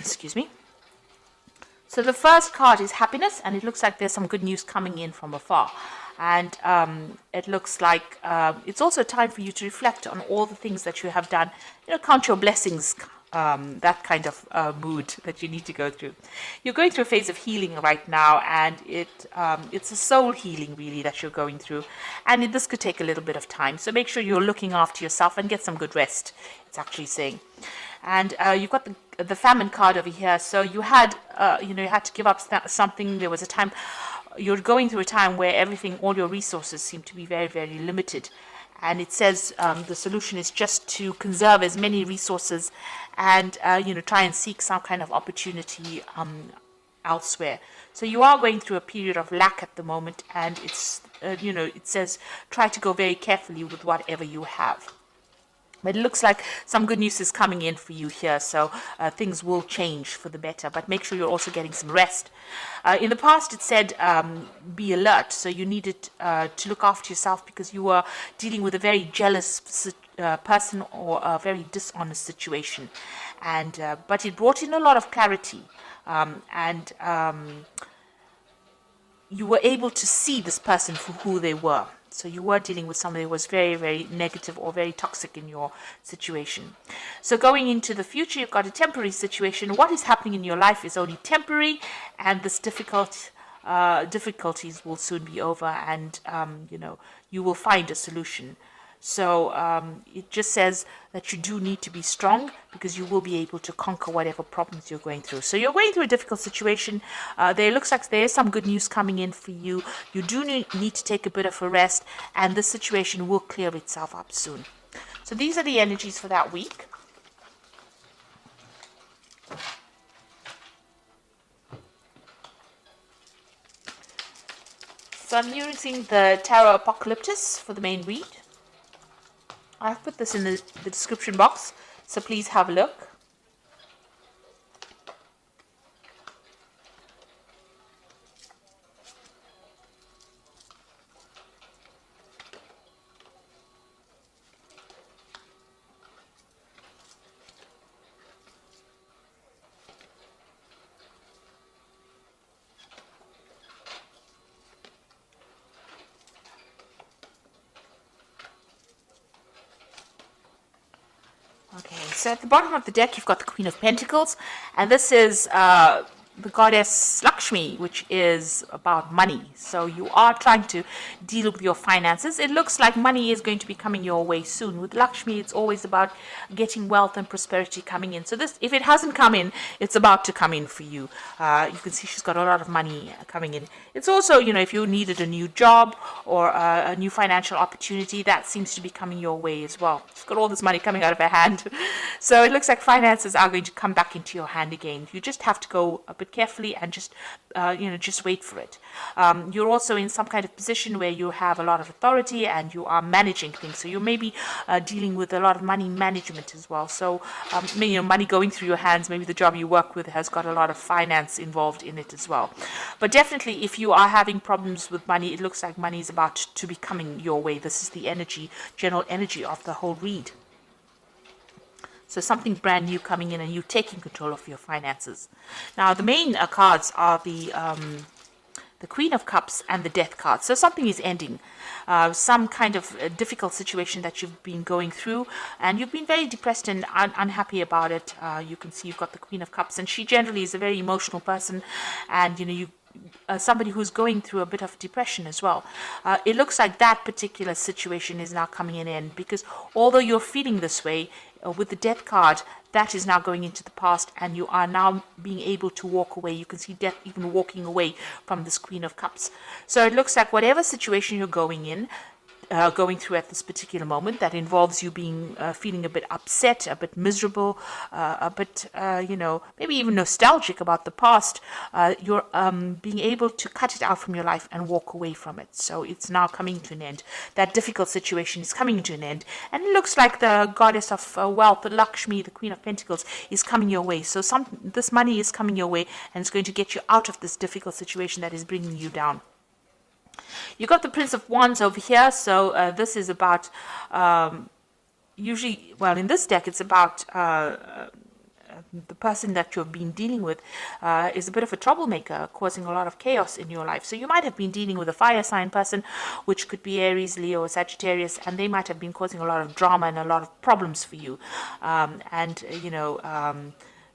Excuse me. So the first card is happiness, and it looks like there's some good news coming in from afar. And it looks like it's also time for you to reflect on all the things that you have done. Count your blessings, that kind of mood that you need to go through. You're going through a phase of healing right now, and it's a soul healing really that you're going through. And this could take a little bit of time. So make sure you're looking after yourself and get some good rest, it's actually saying. And you've got the famine card over here. So you had, you had to give up something. There was a time, you're going through a time where all your resources seem to be very, very limited. And it says the solution is just to conserve as many resources and, try and seek some kind of opportunity elsewhere. So you are going through a period of lack at the moment. And it's, it says try to go very carefully with whatever you have. But it looks like some good news is coming in for you here, so things will change for the better. But make sure you're also getting some rest. In the past, it said be alert, so you needed to look after yourself because you were dealing with a very jealous person or a very dishonest situation. And but it brought in a lot of clarity, and you were able to see this person for who they were. So you were dealing with somebody who was very, very negative or very toxic in your situation. So going into the future, you've got a temporary situation. What is happening in your life is only temporary, and this difficulties will soon be over, and you will find a solution. So it just says that you do need to be strong because you will be able to conquer whatever problems you're going through. So you're going through a difficult situation. There looks like there is some good news coming in for you. You do need to take a bit of a rest, and the situation will clear itself up soon. So these are the energies for that week. So I'm using the Tarot Apocalyptus for the main read. I've put this in the description box, so please have a look. Okay, so at the bottom of the deck, you've got the Queen of Pentacles, and this is the goddess Lakshmi, which is about money. So you are trying to deal with your finances. It looks like money is going to be coming your way soon. With Lakshmi, it's always about getting wealth and prosperity coming in. So this, if it hasn't come in, it's about to come in for you. You can see she's got a lot of money coming in. It's also, if you needed a new job or a new financial opportunity, that seems to be coming your way as well. She's got all this money coming out of her hand. So it looks like finances are going to come back into your hand again. You just have to go a bit carefully and just just wait for it. You're also in some kind of position where you have a lot of authority and you are managing things, so you may be dealing with a lot of money management as well. So money going through your hands. Maybe the job you work with has got a lot of finance involved in it as well. But definitely, if you are having problems with money, it looks like money is about to be coming your way. This is the general energy of the whole read. So something brand new coming in and you taking control of your finances. Now, the main cards are the Queen of Cups and the Death card. So something is ending. Some kind of difficult situation that you've been going through, and you've been very depressed and unhappy about it. You can see you've got the Queen of Cups, and she generally is a very emotional person, and somebody who's going through a bit of depression as well. It looks like that particular situation is now coming in end, because although you're feeling this way, with the Death card, that is now going into the past, and you are now being able to walk away. You can see Death even walking away from this Queen of Cups. So it looks like whatever situation you're going through at this particular moment that involves you being feeling a bit upset, a bit miserable, a bit maybe even nostalgic about the past, you're being able to cut it out from your life and walk away from it. So it's now coming to an end. That difficult situation is coming to an end, and it looks like the goddess of wealth, the Lakshmi, the Queen of Pentacles, is coming your way. So this money is coming your way, and it's going to get you out of this difficult situation that is bringing you down. You got the Prince of Wands over here, so this is about usually, well, in this deck, it's about the person that you've been dealing with is a bit of a troublemaker, causing a lot of chaos in your life. So you might have been dealing with a fire sign person, which could be Aries, Leo, or Sagittarius, and they might have been causing a lot of drama and a lot of problems for you.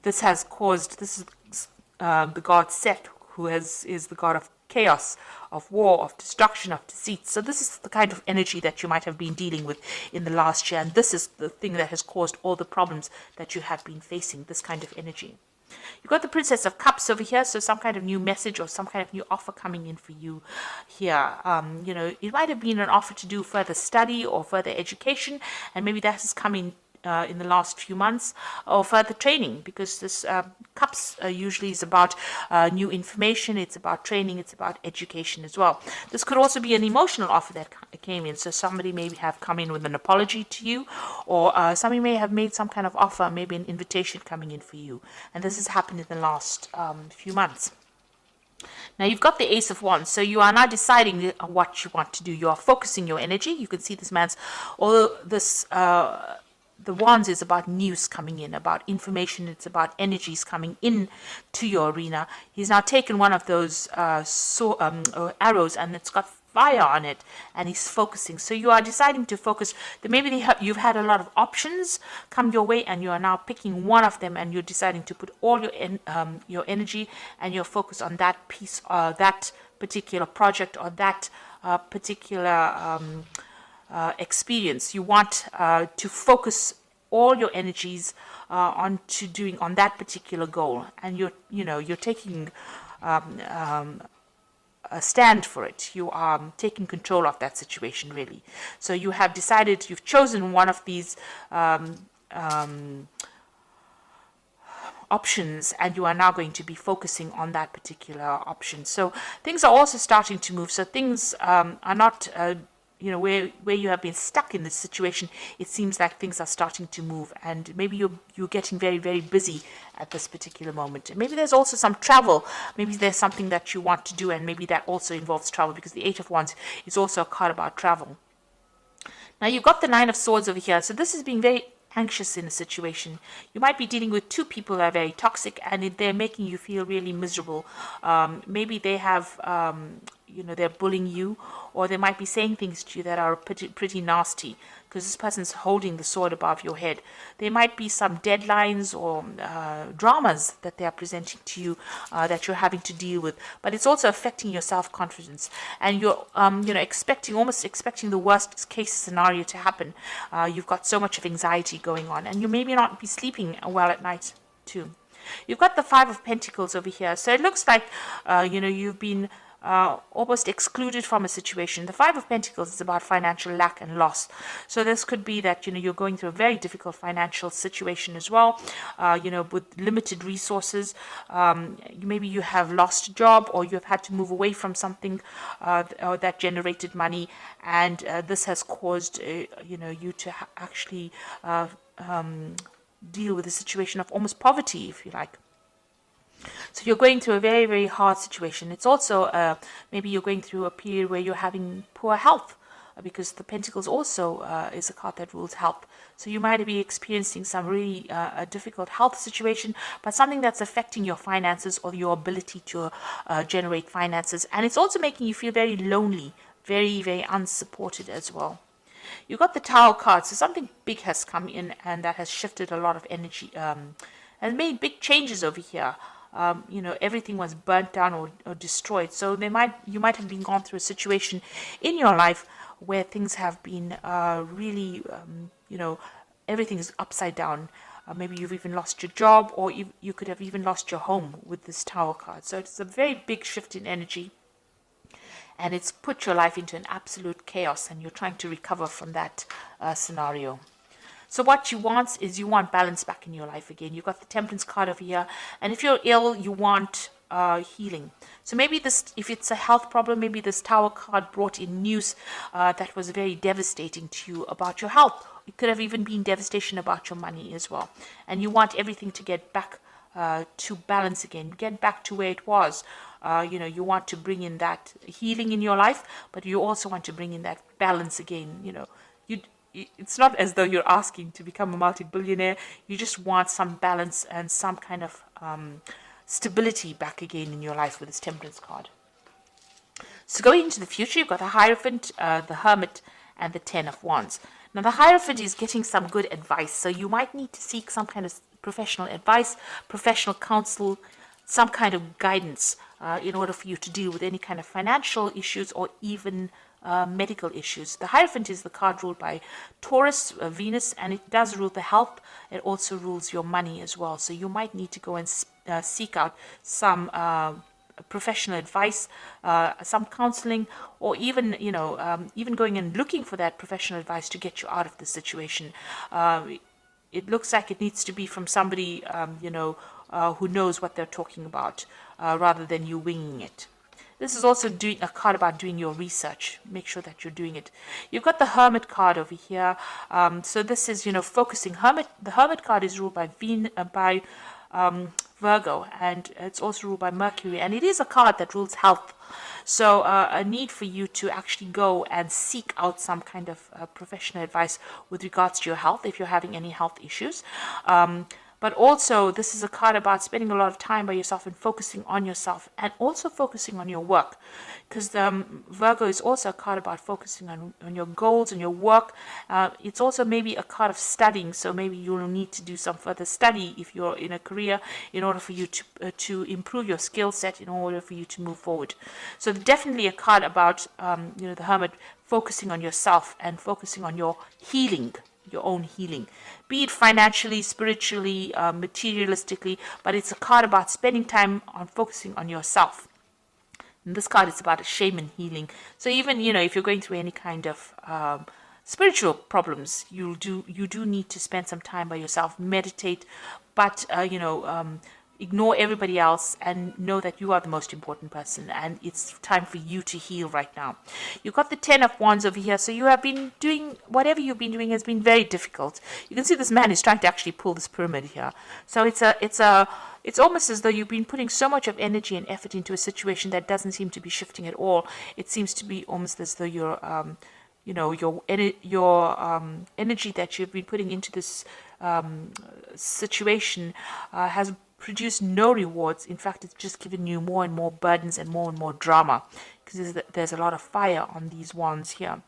This has caused, this is the god Set, who is the god of chaos, of war, of destruction, of deceit. So this is the kind of energy that you might have been dealing with in the last year, and this is the thing that has caused all the problems that you have been facing, this kind of energy. You've got the Princess of Cups over here, so some kind of new message or some kind of new offer coming in for you here. It might have been an offer to do further study or further education, and maybe that has come in the last few months, or further training, because this cups usually is about new information, it's about training, it's about education as well. This could also be an emotional offer that came in, so somebody may have come in with an apology to you, or somebody may have made some kind of offer, maybe an invitation coming in for you, and this has happened in the last few months. Now you've got the Ace of Wands, so you are now deciding what you want to do. You are focusing your energy. You can see this man's, although this the Wands is about news coming in, about information, it's about energies coming in to your arena. He's now taken one of those arrows, and it's got fire on it, and he's focusing. So you are deciding to focus. Maybe you've had a lot of options come your way, and you are now picking one of them, and you're deciding to put all your energy and your focus on that piece, that particular project, or that particular experience. You want to focus all your energies on that particular goal, and you're taking a stand for it. You are taking control of that situation, really. So you have decided, you've chosen one of these options, and you are now going to be focusing on that particular option. So things are also starting to move. So things are not where you have been stuck in this situation. It seems like things are starting to move, and maybe you're getting very, very busy at this particular moment. And maybe there's also some travel. Maybe there's something that you want to do, and maybe that also involves travel, because the Eight of Wands is also a card about travel. Now you've got the Nine of Swords over here. So this is being very anxious in a situation. You might be dealing with two people that are very toxic, and they're making you feel really miserable. Maybe they have they're bullying you, or they might be saying things to you that are pretty nasty, because this person's holding the sword above your head. There might be some deadlines or dramas that they are presenting to you that you're having to deal with, but it's also affecting your self-confidence, and you're almost expecting the worst case scenario to happen. You've got so much of anxiety going on, and you maybe not be sleeping well at night too. You've got the Five of Pentacles over here, so it looks like you've been almost excluded from a situation. The Five of Pentacles is about financial lack and loss. So this could be that you're going through a very difficult financial situation as well, with limited resources. Maybe you have lost a job, or you have had to move away from something that generated money, and this has caused you to actually deal with a situation of almost poverty, if you like. So you're going through a very, very hard situation. It's also maybe you're going through a period where you're having poor health, because the Pentacles also is a card that rules health. So you might be experiencing some really a difficult health situation, but something that's affecting your finances or your ability to generate finances. And it's also making you feel very lonely, very, very unsupported as well. You've got the Tower card, so something big has come in, and that has shifted a lot of energy, and made big changes over here. Everything was burnt down or destroyed. So you might have been gone through a situation in your life where things have been really, everything is upside down. Maybe you've even lost your job, or you could have even lost your home with this Tower card. So it's a very big shift in energy, and it's put your life into an absolute chaos, and you're trying to recover from that scenario. So what you want is balance back in your life again. You've got the Temperance card over here, and if you're ill, you want healing. So maybe if it's a health problem, maybe this Tower card brought in news that was very devastating to you about your health. It could have even been devastation about your money as well. And you want everything to get back to balance again, get back to where it was. You want to bring in that healing in your life, but you also want to bring in that balance again. it's not as though you're asking to become a multi-billionaire. You just want some balance and some kind of stability back again in your life with this Temperance card. So going into the future, you've got the Hierophant, the Hermit, and the Ten of Wands. Now the Hierophant is getting some good advice, so you might need to seek some kind of professional advice, professional counsel, some kind of guidance in order for you to deal with any kind of financial issues or even medical issues. The Hierophant is the card ruled by Taurus, Venus, and it does rule the health. It also rules your money as well. So you might need to go and seek out some professional advice, some counseling, or even even going and looking for that professional advice to get you out of the situation. It looks like it needs to be from somebody who knows what they're talking about, rather than you winging it. This is also doing a card about doing your research. Make sure that you're doing it. You've got the Hermit card over here. So this is, focusing. The Hermit card is ruled by Virgo, and it's also ruled by Mercury, and it is a card that rules health. So a need for you to actually go and seek out some kind of professional advice with regards to your health if you're having any health issues. But also, this is a card about spending a lot of time by yourself and focusing on yourself, and also focusing on your work. Because Virgo is also a card about focusing on your goals and your work. It's also maybe a card of studying, so maybe you'll need to do some further study if you're in a career in order for you to improve your skill set, in order for you to move forward. So definitely a card about, the Hermit focusing on yourself and focusing on your healing, your own healing, be it financially, spiritually, materialistically, but it's a card about spending time on focusing on yourself. And this card is about a shaman healing. So even, if you're going through any kind of spiritual problems, you do need to spend some time by yourself, meditate, but, ignore everybody else and know that you are the most important person, and it's time for you to heal right now. You've got the Ten of Wands over here, so you have been doing, whatever you've been doing has been very difficult. You can see this man is trying to actually pull this pyramid here. So it's almost as though you've been putting so much of energy and effort into a situation that doesn't seem to be shifting at all. It seems to be almost as though your energy that you've been putting into this situation has produced no rewards. In fact, it's just given you more and more burdens and more drama, because there's a lot of fire on these wands here.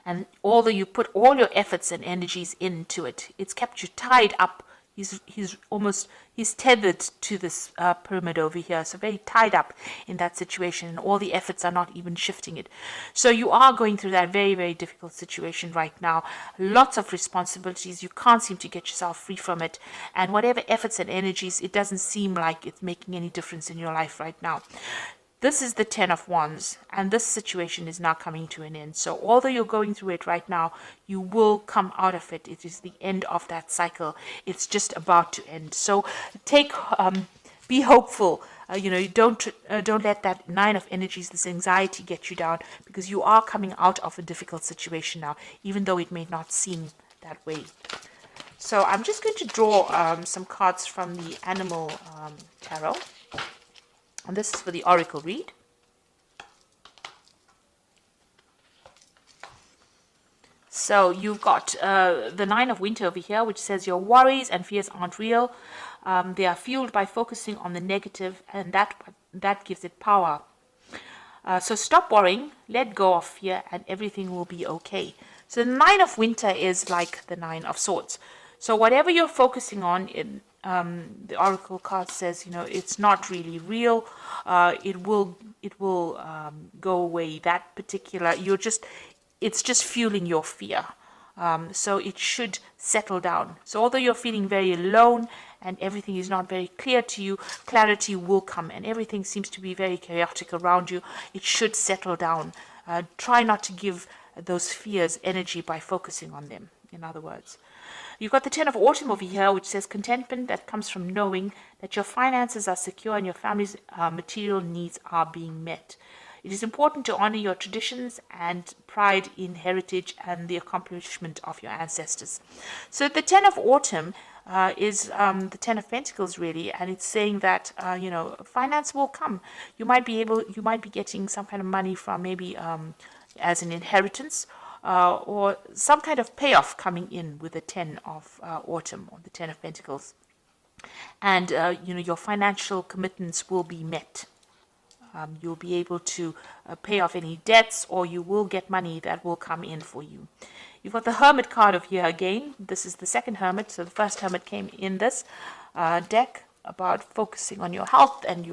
And although you put all your efforts and energies into it, it's kept you tied up. He's tethered to this pyramid over here, so very tied up in that situation, and all the efforts are not even shifting it. So you are going through that very, very difficult situation right now. Lots of responsibilities. You can't seem to get yourself free from it, and whatever efforts and energies, it doesn't seem like it's making any difference in your life right now. This is the Ten of Wands, and this situation is now coming to an end. So although you're going through it right now, you will come out of it. It is the end of that cycle. It's just about to end. So be hopeful. Don't let that Nine of Energies, this anxiety, get you down, because you are coming out of a difficult situation now, even though it may not seem that way. So I'm just going to draw some cards from the Animal Tarot. And this is for the Oracle read. So you've got the Nine of Winter over here, which says your worries and fears aren't real. They are fueled by focusing on the negative, and that gives it power. So stop worrying, let go of fear, and everything will be okay. So the Nine of Winter is like the Nine of Swords. So whatever you're focusing on, the Oracle card says, it's not really real. It will go away. That particular, it's just fueling your fear. So it should settle down. So although you're feeling very alone and everything is not very clear to you, clarity will come, and everything seems to be very chaotic around you. It should settle down. Try not to give those fears energy by focusing on them, in other words. You've got the Ten of Autumn over here, which says contentment that comes from knowing that your finances are secure and your family's material needs are being met. It is important to honor your traditions and pride in heritage and the accomplishment of your ancestors. So the Ten of Autumn is the Ten of Pentacles, really, and it's saying that finance will come. You might be getting some kind of money from maybe as an inheritance. or some kind of payoff coming in with the 10 of autumn, or the 10 of Pentacles. And, your financial commitments will be met. You'll be able to pay off any debts, or you will get money that will come in for you. You've got the Hermit card of here again. This is the second Hermit. So the first Hermit came in this deck about focusing on your health and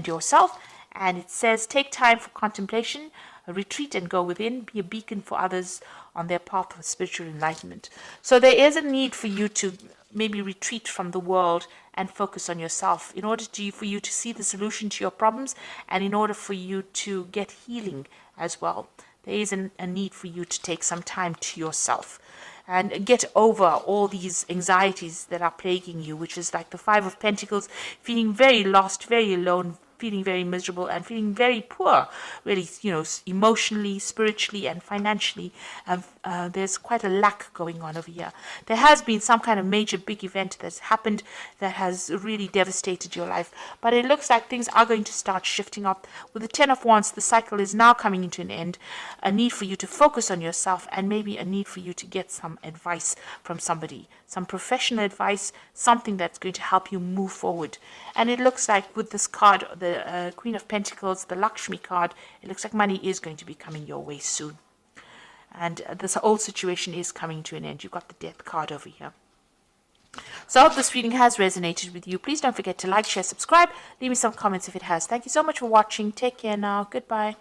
yourself. And it says, take time for contemplation, retreat and go within, be a beacon for others on their path of spiritual enlightenment. So there is a need for you to maybe retreat from the world and focus on yourself in order for you to see the solution to your problems, and in order for you to get healing as well. There is a need for you to take some time to yourself and get over all these anxieties that are plaguing you, which is like the Five of Pentacles, feeling very lost, very alone, feeling very miserable, and feeling very poor, really, emotionally, spiritually, and financially. There's quite a lack going on over here. There has been some kind of major big event that's happened that has really devastated your life, but it looks like things are going to start shifting up. With the 10 of Wands, the cycle is now coming into an end. A need for you to focus on yourself, and maybe a need for you to get some advice from somebody, some professional advice, something that's going to help you move forward. And it looks like with this card, the Queen of Pentacles, the Lakshmi card, it looks like money is going to be coming your way soon. And this whole situation is coming to an end. You've got the Death card over here. So I hope this reading has resonated with you. Please don't forget to like, share, subscribe. Leave me some comments if it has. Thank you so much for watching. Take care now. Goodbye.